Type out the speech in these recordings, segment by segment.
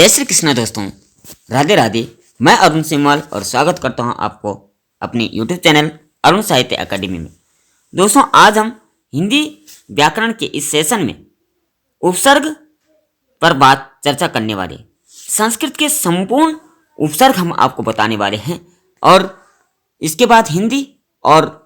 जय श्री कृष्ण दोस्तों, राधे राधे। मैं अरुण सिमवाल और स्वागत करता हूं आपको अपने YouTube चैनल अरुण साहित्य अकेडमी में। दोस्तों, आज हम हिंदी व्याकरण के इस सेशन में उपसर्ग पर बात चर्चा करने वाले। संस्कृत के संपूर्ण उपसर्ग हम आपको बताने वाले हैं और इसके बाद हिंदी और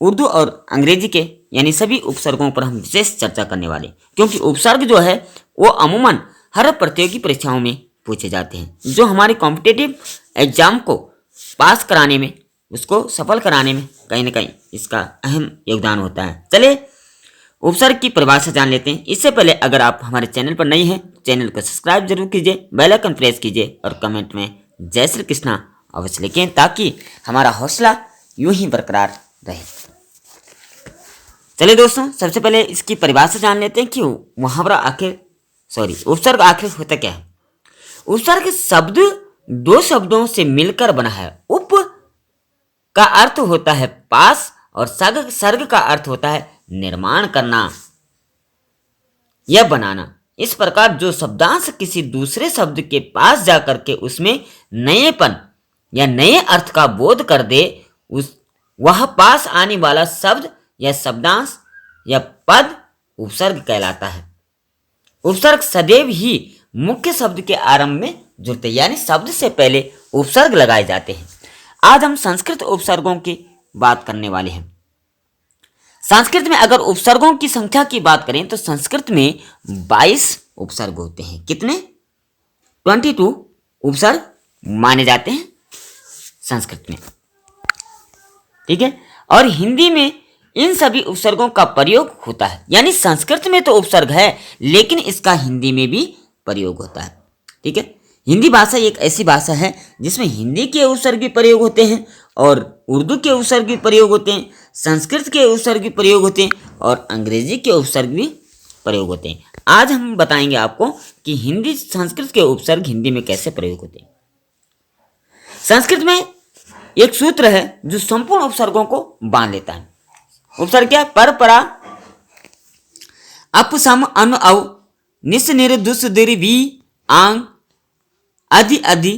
उर्दू और अंग्रेजी के यानी सभी उपसर्गों पर हम विशेष चर्चा करने वाले, क्योंकि उपसर्ग जो है वो अमूमन हर प्रतियोगी परीक्षाओं में पूछे जाते हैं, जो हमारे कॉम्पिटिटिव एग्जाम को पास कराने में, उसको सफल कराने में कहीं ना कहीं इसका अहम योगदान होता है। चलिए उपसर्ग की परिभाषा जान लेते हैं। इससे पहले अगर आप हमारे चैनल पर नए हैं, चैनल को सब्सक्राइब जरूर कीजिए, बेल आइकन प्रेस कीजिए और कमेंट में जय श्री कृष्णा अवश्य लिखें, ताकि हमारा हौसला यूं ही बरकरार रहे। चलिए दोस्तों, सबसे पहले इसकी परिभाषा जान लेते हैं कि उपसर्ग आखिर होता क्या है। उपसर्ग शब्द दो शब्दों से मिलकर बना है। उप का अर्थ होता है पास और सर्ग का अर्थ होता है निर्माण करना या बनाना। इस प्रकार जो शब्दांश किसी दूसरे शब्द के पास जाकर के उसमें नएपन या नए अर्थ का बोध कर दे, वह पास आने वाला शब्द या शब्दांश या पद उपसर्ग कहलाता है। उपसर्ग सदैव ही मुख्य शब्द के आरंभ में जुड़ते, यानी शब्द से पहले उपसर्ग लगाए जाते हैं। आज हम संस्कृत उपसर्गों की बात करने वाले हैं। संस्कृत में अगर उपसर्गों की संख्या की बात करें तो संस्कृत में 22 उपसर्ग होते हैं। कितने? 22 उपसर्ग माने जाते हैं संस्कृत में, ठीक है। और हिंदी में इन सभी उपसर्गों का प्रयोग होता है, यानी संस्कृत में तो उपसर्ग है लेकिन इसका हिंदी में भी प्रयोग होता है, ठीक है। हिंदी भाषा एक ऐसी भाषा है जिसमें हिंदी के उपसर्ग भी प्रयोग होते हैं और उर्दू के उपसर्ग भी प्रयोग होते हैं, संस्कृत के उपसर्ग भी प्रयोग होते हैं और अंग्रेजी के उपसर्ग भी प्रयोग होते हैं। आज हम बताएंगे आपको कि हिंदी संस्कृत के उपसर्ग हिंदी में कैसे प्रयोग होते हैं। संस्कृत में एक सूत्र है जो संपूर्ण उपसर्गों को बांध लेता है। उपसर्ग क्या? पर, परा, अप, सम, अनु, औ, निस, निर, दुस, दिर, वी, आंग, अधि, अधि,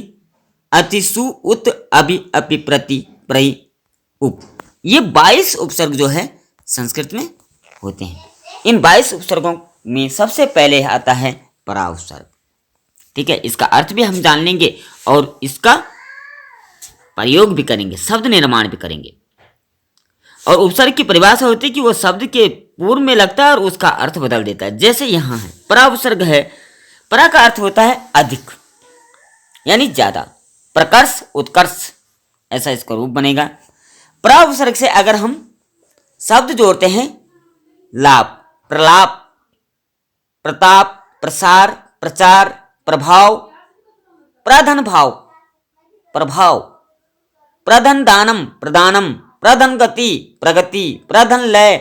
अति, सु, उत, अभि, अपि, प्रति, प्रई, उप। ये 22 उपसर्ग जो है संस्कृत में होते हैं। इन 22 उपसर्गों में सबसे पहले आता है परा उपसर्ग, ठीक है। इसका अर्थ भी हम जान लेंगे और इसका प्रयोग भी करेंगे, शब्द निर्माण भी करेंगे। और उपसर्ग की परिभाषा होती है कि वो शब्द के पूर्व में लगता है और उसका अर्थ बदल देता है। जैसे यहां है परा उपसर्ग है, परा का अर्थ होता है अधिक यानी ज्यादा, प्रकर्ष, उत्कर्ष, ऐसा इसका रूप बनेगा। परा उपसर्ग से अगर हम शब्द जोड़ते हैं लाभ, प्रलाप, प्रताप, प्रसार, प्रचार, प्रभाव, प्रधन भाव, प्रभाव, प्रधन दानम, प्रदानम, प्रधन गति, प्रगति, प्रधन लय,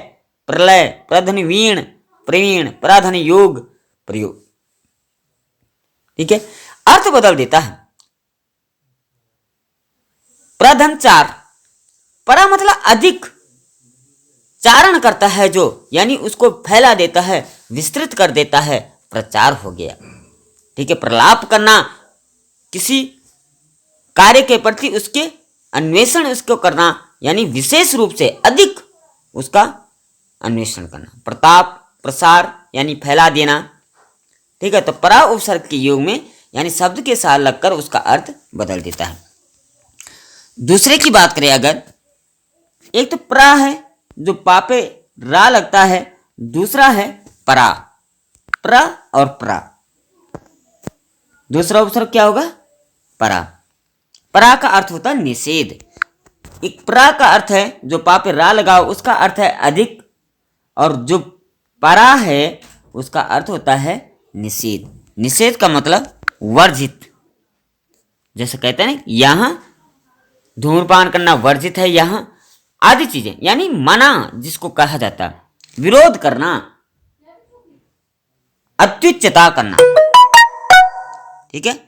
प्रलय, प्रधन वीण, प्रवीण, प्रधन योग, प्रयोग, ठीक है। अर्थ बदल देता है। प्रधन चार, परा मतलब अधिक, चारण करता है जो, यानी उसको फैला देता है, विस्तृत कर देता है, प्रचार हो गया, ठीक है। प्रलाप करना, किसी कार्य के प्रति उसके अन्वेषण उसको करना, यानी विशेष रूप से अधिक उसका अन्वेषण करना। प्रताप, प्रसार यानी फैला देना, ठीक है। तो परा उपसर्ग के योग में यानी शब्द के साथ लगकर उसका अर्थ बदल देता है। दूसरे की बात करें अगर, एक तो प्रा है जो पापे रा लगता है, दूसरा है परा, प्रा और प्रा। दूसरा उपसर्ग क्या होगा? परा। परा का अर्थ होता है निषेध। एक प्रा का अर्थ है जो पापे रा लगाओ, उसका अर्थ है अधिक, और जो परा है उसका अर्थ होता है निषेध। निषेध का मतलब वर्जित, जैसे कहते हैं ना यहां धूम्रपान करना वर्जित है, यहां आदि चीजें यानी मना जिसको कहा जाता है, विरोध करना, अत्युच्चता करना, ठीक है।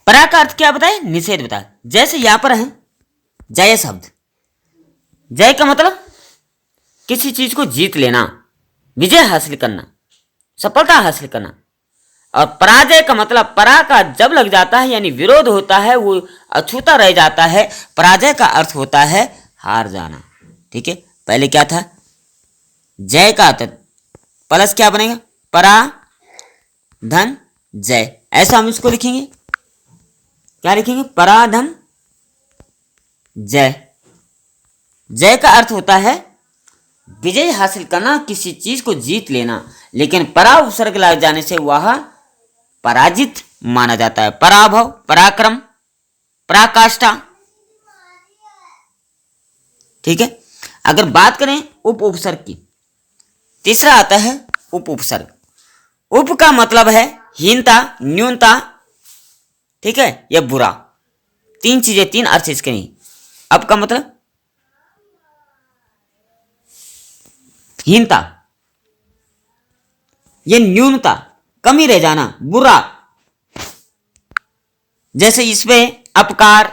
परा का अर्थ क्या बताए? निषेध बताए। जैसे यहां पर है जय शब्द, जय का मतलब किसी चीज को जीत लेना, विजय हासिल करना, सफलता हासिल करना। और पराजय का मतलब परा का जब लग जाता है यानी विरोध होता है, वो अछूता रह जाता है। पराजय का अर्थ होता है हार जाना। ठीक है, पहले क्या था, जय का अर्थ प्लस क्या बनेगा, परा धन जय, ऐसा हम इसको लिखेंगे। क्या लिखेंगे, परा धन जय। जय का अर्थ होता है विजय हासिल करना, किसी चीज को जीत लेना। लेकिन परा उपसर्ग लग जाने से वह पराजित माना जाता है। पराभव, पराक्रम, पराकाष्ठा। ठीक है, अगर बात करें उप उपसर्ग की, तीसरा आता है उप उपसर्ग। उप का मतलब है हीनता, न्यूनता, ठीक है, या बुरा। तीन चीजें, तीन अर्थ इसके नहीं। अप का मतलब हीनता, ये न्यूनता, कमी रह जाना, बुरा। जैसे इसमें अपकार,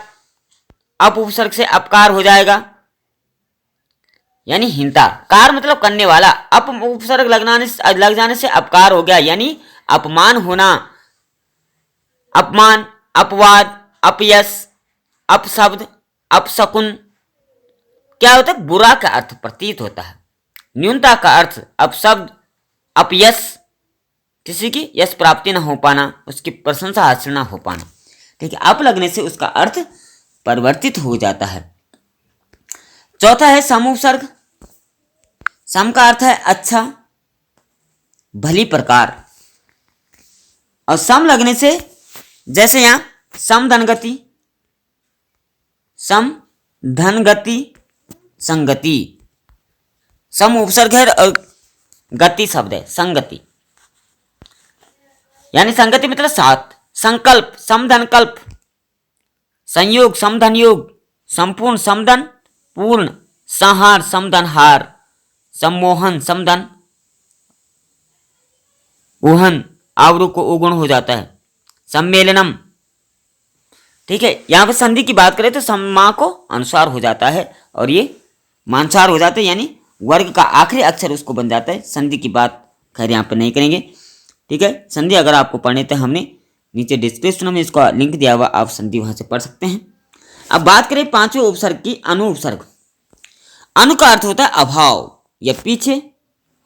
अप उपसर्ग से अपकार हो जाएगा यानी हीनता। कार मतलब करने वाला, अप उपसर्ग लग जाने से अपकार हो गया यानी अपमान होना, अपमान, अपवाद, अपयश, अपशब्द, अपशकुन। क्या होता है, बुरा का अर्थ प्रतीत होता है। न्यूनता का अर्थ अपशब्द, अपयश, किसी की यश प्राप्ति ना हो पाना, उसकी प्रशंसा हासिल ना हो पाना। ठीक है, अप लगने से उसका अर्थ परिवर्तित हो जाता है। चौथा है सम उपसर्ग। सम का अर्थ है अच्छा, भली प्रकार। और सम लगने से, जैसे यहां सम धनगति, सम धनगति संगति। सम उपसर्ग है और गति शब्द है, संगति यानी संगति मतलब साथ। संकल्प, समधनकल्प, संयोग, समधन योग, संपूर्ण, समधन पूर्ण, संहार, समधन हार, सम्मोहन, समधन उहन, आवरु को उगुण हो जाता है, सम्मेलनम। ठीक है, यहां पर संधि की बात करें तो सम्मा को अनुसार हो जाता है और ये मानसार हो जाता है यानी वर्ग का आखिरी अक्षर उसको बन जाता है। संधि की बात खैर यहां पर नहीं करेंगे। ठीक है, संधि अगर आपको पढ़ने तो हमने नीचे डिस्क्रिप्शन में इसका लिंक दिया हुआ, आप संधि वहां से पढ़ सकते हैं। अब बात करें पांचवें उपसर्ग की, अनु उपसर्ग। अनु का अर्थ होता है अभाव या पीछे,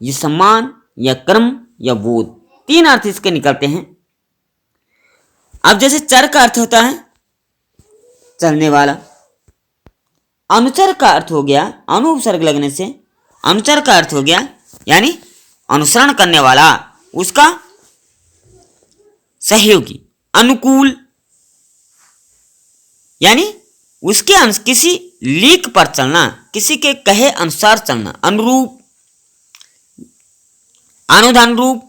या सम्मान या कर्म या बोध। तीन अर्थ इसके निकलते हैं। अब जैसे चर का अर्थ होता है चलने वाला, अनुचर का अर्थ हो गया, अनु उपसर्ग लगने से अनुचर का अर्थ हो गया यानी अनुसरण करने वाला, उसका सहयोगी, अनुकूल यानी उसके किसी लीक पर चलना, किसी के कहे अनुसार चलना, अनुरूप, अनुधन रूप,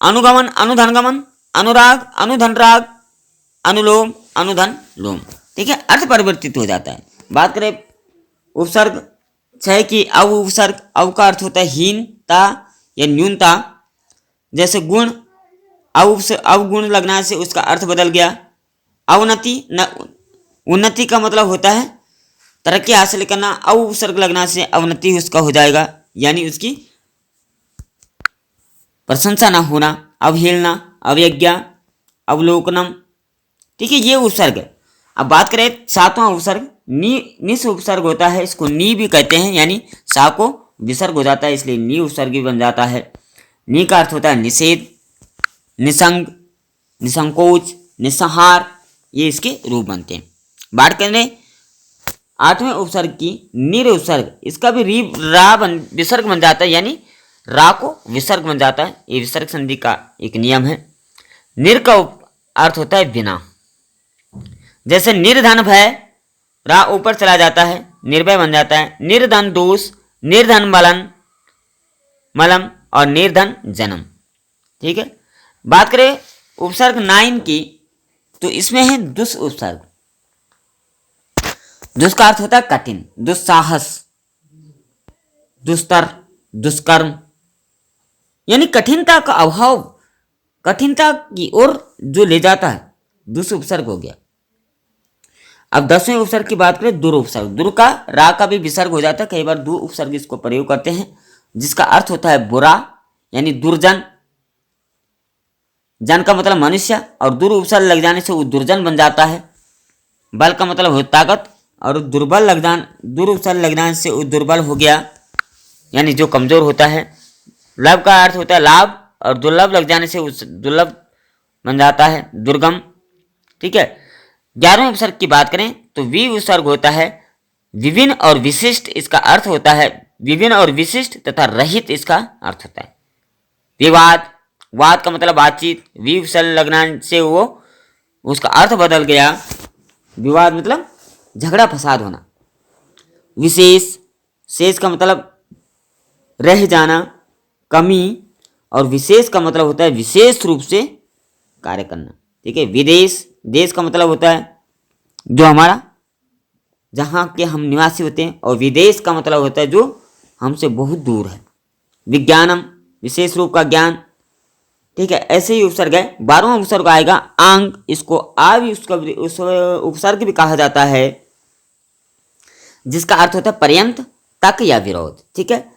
अनुगमन, अनुधनगमन, अनुराग, अनुधनराग, अनुलोम, अनुधन लोम। ठीक है, अर्थ परिवर्तित हो जाता है। बात करें उपसर्ग 6 की, अव उपसर्ग। अव का अर्थ होता है हीनता या न्यूनता। जैसे गुण, अवगुण लगना से उसका अर्थ बदल गया। अवनति, उन्नति का मतलब होता है तरक्की हासिल करना। अव उपसर्ग लगना से अवनति उसका हो जाएगा यानी उसकी प्रशंसा ना होना, अवहेलना, अवज्ञा, अवलोकनम। ठीक है, ये उपसर्ग। अब बात करें सातवां उपसर्ग, निस उपसर्ग होता है, इसको नी भी कहते हैं यानी सा को विसर्ग हो जाता है इसलिए नी उपसर्ग भी बन जाता है। नी का अर्थ होता है निषेध, निसंग, निसंकोच, निसंहार, ये इसके रूप बनते हैं। बात करें आठवें उपसर्ग की, निर उपसर्ग। इसका भी विसर्ग बन जाता है यानी रा को विसर्ग बन जाता है। ये विसर्ग संधि का एक नियम है। निर का अर्थ होता है बिना। जैसे निर्धन भय, रा ऊपर चला जाता है, निर्भय बन जाता है। निर्धन दोष, निर्धन मलम और निर्धन जन्म। ठीक है, बात करें उपसर्ग 9 की तो इसमें है दुष् उपसर्ग। दुष् का अर्थ होता है कठिन, दुस्साहस, दुस्तर, दुष्कर्म यानी कठिनता का अभाव, कठिनता की ओर जो ले जाता है, दुष् उपसर्ग हो गया। अब 10वें उपसर्ग की बात करें, दुर उपसर्ग। दुर का रा का भी विसर्ग हो जाता है, कई बार दु उपसर्ग इसको प्रयोग करते हैं, जिसका अर्थ होता है बुरा यानी दुर्जन। जन का मतलब मनुष्य, और दुर उपसर्ग लग जाने से वो दुर्जन बन जाता है। बल का मतलब हो ताकत, और दुर्बल लग जाने, दुर उपसर्ग लग जाने से वो दुर्बल हो गया यानी जो कमजोर होता है। लव का अर्थ होता है लाभ, और दुर्लभ लग जाने से उस दुर्लभ बन जाता है, दुर्गम। ठीक है। 11वें उपसर्ग की बात करें तो वी उपसर्ग होता है विभिन्न और विशिष्ट, इसका अर्थ होता है विभिन्न और विशिष्ट तथा रहित, इसका अर्थ होता है। विवाद, वाद का मतलब बातचीत, वी उपसर्ग लगना से वो उसका अर्थ बदल गया। विवाद मतलब झगड़ा फसाद होना। विशेष, शेष का मतलब रह जाना, कमी, और विशेष का मतलब होता है विशेष रूप से कार्य करना। ठीक है। विदेश, देश का मतलब होता है जो हमारा, जहाँ के हम निवासी होते हैं, और विदेश का मतलब होता है जो हमसे बहुत दूर है। विज्ञानम, विशेष रूप का ज्ञान। ठीक है। ऐसे ही उपसर्ग है। 12वां उपसर्ग आएगा आंग, इसको आ भी उसका उस उपसर्ग भी कहा जाता है, जिसका अर्थ होता है पर्यंत, तक या विरोध। ठीक है।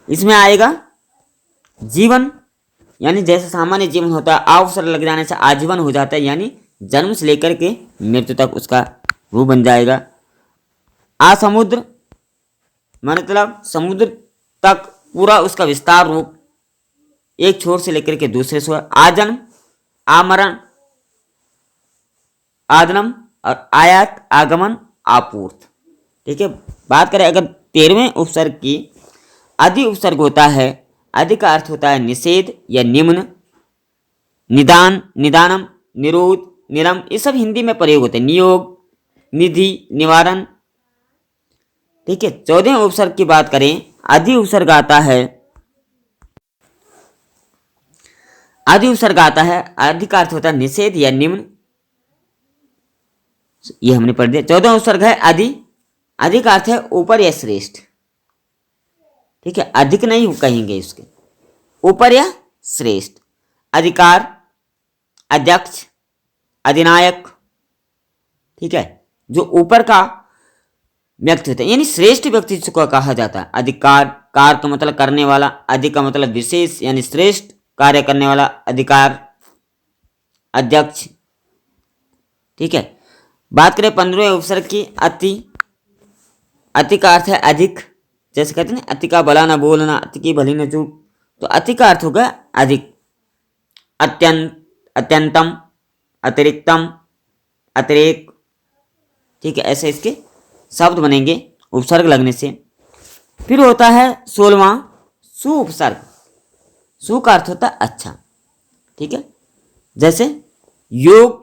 इसमें आएगा जीवन, यानी जैसे सामान्य जीवन होता है, आ उपसर्ग लग जाने से आजीवन हो जाता है, यानी जन्म से लेकर के मृत्यु तक उसका रूप बन जाएगा। आ समुद्र मतलब समुद्र तक पूरा उसका विस्तार रूप, एक छोर से लेकर के दूसरे छोर। आजन्म, आमरण, आदनम, और आयात, आगमन, आपूर्त। ठीक है। बात करें अगर 13वें उपसर्ग की, आदि उपसर्ग होता है, आदि का अर्थ होता है निषेध या निम्न, निदान, निदानम, निरोध, निरम, ये सब हिंदी में प्रयोग होते हैं। नियोग, निधि, निवारण। ठीक है। 14वें उपसर्ग की बात करें, आदि उपसर्ग आता है, आदि उपसर्ग आता है, आदि का अर्थ होता है निषेध या निम्न, ये हमने पढ़ दिया। 14वां उपसर्ग है आदि, आदि का अर्थ है ऊपर या श्रेष्ठ। ठीक है। अधिक नहीं कहेंगे इसके, ऊपर या श्रेष्ठ। अधिकार, अध्यक्ष, अधिनायक। ठीक है। जो ऊपर का व्यक्ति होता है यानी श्रेष्ठ व्यक्ति को कहा जाता है। अधिकार, कार का मतलब करने वाला, अधिक का मतलब विशेष यानी श्रेष्ठ कार्य करने वाला, अधिकार, अध्यक्ष। ठीक है। बात करें 15वें उपसर्ग की, अति। अति का अर्थ है अधिक, जैसे कहते हैं ना अति का भला न बोलना, अति की भली न चूक, तो अति का अर्थ होगा अधिक। अत्यंत, अत्यंतम, अतिरिक्तम, अतिरेक। ठीक है। ऐसे इसके शब्द बनेंगे उपसर्ग लगने से। फिर होता है 16वां सु उपसर्ग। सु का अर्थ होता है अच्छा। ठीक है। जैसे योग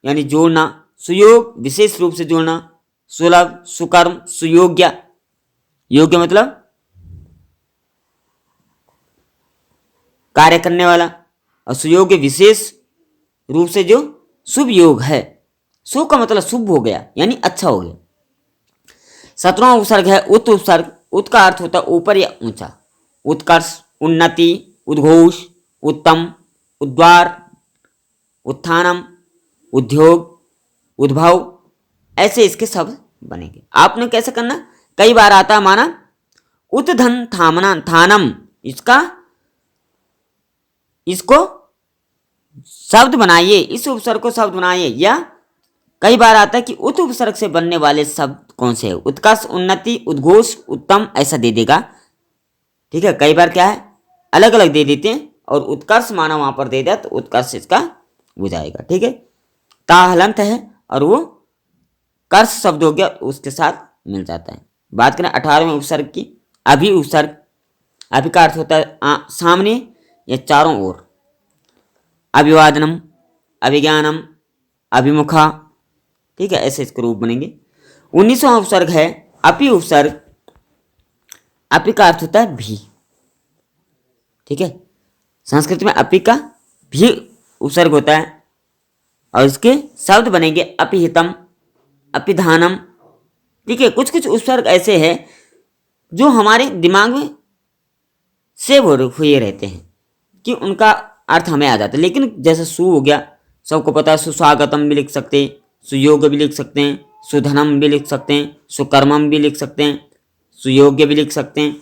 यानी जोड़ना, सुयोग विशेष रूप से जोड़ना, सुलभ, सुकर्म, सुयोग्य। योग्य मतलब कार्य करने वाला, और सुयोग्य विशेष रूप से जो शुभ योग है। शुभ का मतलब शुभ हो गया यानी अच्छा हो गया। 17वां उपसर्ग है उत उपसर्ग। उत का अर्थ होता है ऊपर या ऊंचा, उत्कर्ष, उन्नति, उद्घोष, उत्तम, उद्वार, उत्थानम, उद्योग, उद्भव। ऐसे इसके शब्द बनेंगे। आपने कैसे करना, कई बार आता है माना उत धन थामना, थानम, इसको शब्द बनाइए, इस उपसर्ग को शब्द बनाइए। या कई बार आता है कि उत उपसर्ग से बनने वाले शब्द कौन से है, उत्कर्ष, उन्नति, उद्घोष, उत्तम, ऐसा दे देगा। ठीक है। कई बार क्या है अलग अलग दे देते हैं, और उत्कर्ष माना वहां पर दे दिया तो उत्कर्ष इसका हो जाएगा। ठीक है। ता हलंत है और वो कर्ष शब्द हो गया, उसके साथ मिल जाता है। बात करें 18वें उपसर्ग की, अभि उपसर्ग। अभि का अर्थ होता है सामने या चारों ओर। अभिवादनम, अभिज्ञानम, अभिमुखा। ठीक है। ऐसे इसके रूप बनेंगे। 19वां उपसर्ग है अपि उपसर्ग। अपि का अर्थ होता है भी। ठीक है। संस्कृत में अपि का भी उपसर्ग होता है, और इसके शब्द बनेंगे अपिहितम, अपिधानम। ठीक है। कुछ कुछ उपसर्ग ऐसे हैं जो हमारे दिमाग में सेव हुए रहते हैं कि उनका अर्थ हमें आ जाता है। लेकिन जैसे सु हो गया, सबको पता है, सुस्वागतम भी लिख सकते, सुयोग भी लिख सकते हैं, सुधनम भी लिख सकते हैं, सुकर्मम भी लिख सकते हैं, सुयोग्य भी लिख सकते हैं।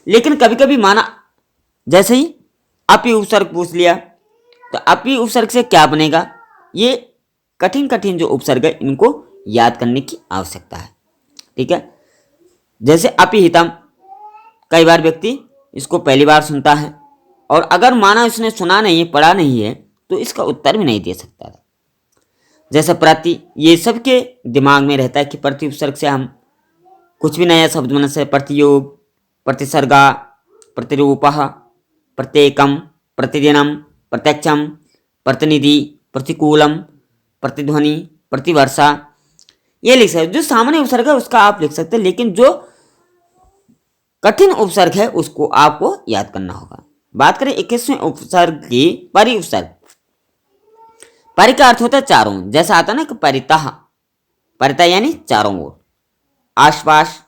लेकिन कभी कभी माना जैसे ही अपी उपसर्ग पूछ लिया तो अपी उपसर्ग से क्या बनेगा, ये कठिन कठिन जो उपसर्ग है इनको याद करने की आवश्यकता है। ठीक है, जैसे अपिहितम, कई बार व्यक्ति इसको पहली बार सुनता है और अगर माना उसने सुना नहीं है, पढ़ा नहीं है, तो इसका उत्तर भी नहीं दे सकता था। जैसे प्रति, ये सबके दिमाग में रहता है कि प्रति उपसर्ग से हम कुछ भी नया शब्द बना सकते, प्रतियोग, प्रतिसर्गा, प्रतिरूपः, प्रत्येकम, प्रतिदिनम, प्रत्यक्षम, प्रतिनिधि, प्रतिकूलम, प्रतिध्वनि, प्रतिवर्षा, ये लिख सकते। जो सामान्य उपसर्ग है उसका आप लिख सकते हैं, लेकिन जो कठिन उपसर्ग है उसको आपको याद करना होगा। बात करें 21वें उपसर्ग की, परि उपसर्ग। परि का अर्थ होता है चारों, जैसा आता है ना कि परितः, परितः यानी चारों ओर, आसपास।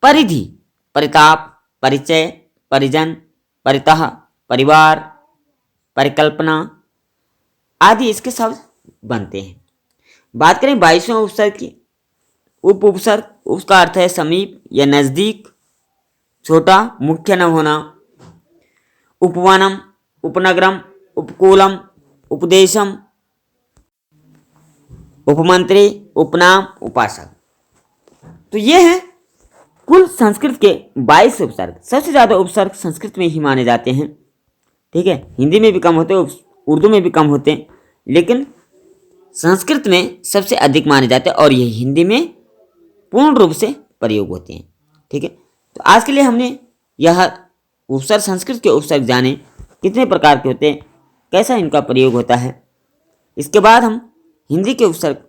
परिधि, परिताप, परिचय, परिजन, परितः, परिवार, परिकल्पना आदि इसके शब्द बनते हैं। बात करें 22वें उपसर्ग की, उप उपसर्ग, उसका अर्थ है समीप या नजदीक, छोटा, मुख्य न होना। उपवनम, उपनगरम, उपकूलम, उपदेशम, उपमंत्री, उपनाम, उपासक। तो ये है कुल संस्कृत के 22 उपसर्ग। सबसे ज्यादा उपसर्ग संस्कृत में ही माने जाते हैं। ठीक है, हिंदी में भी कम होते हैं, उर्दू में भी कम होते हैं, लेकिन संस्कृत में सबसे अधिक माने जाते हैं और ये हिंदी में पूर्ण रूप से प्रयोग होते हैं। ठीक है, तो आज के लिए हमने यह उपसर्ग, संस्कृत के उपसर्ग जाने कितने प्रकार के होते हैं, कैसा इनका प्रयोग होता है। इसके बाद हम हिंदी के उपसर्ग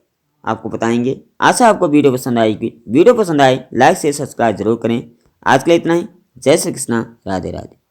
आपको बताएंगे। आशा आपको वीडियो पसंद आएगी। वीडियो पसंद आए लाइक शेयर सब्सक्राइब जरूर करें। आज के लिए इतना ही। जय श्री कृष्णा, राधे राधे।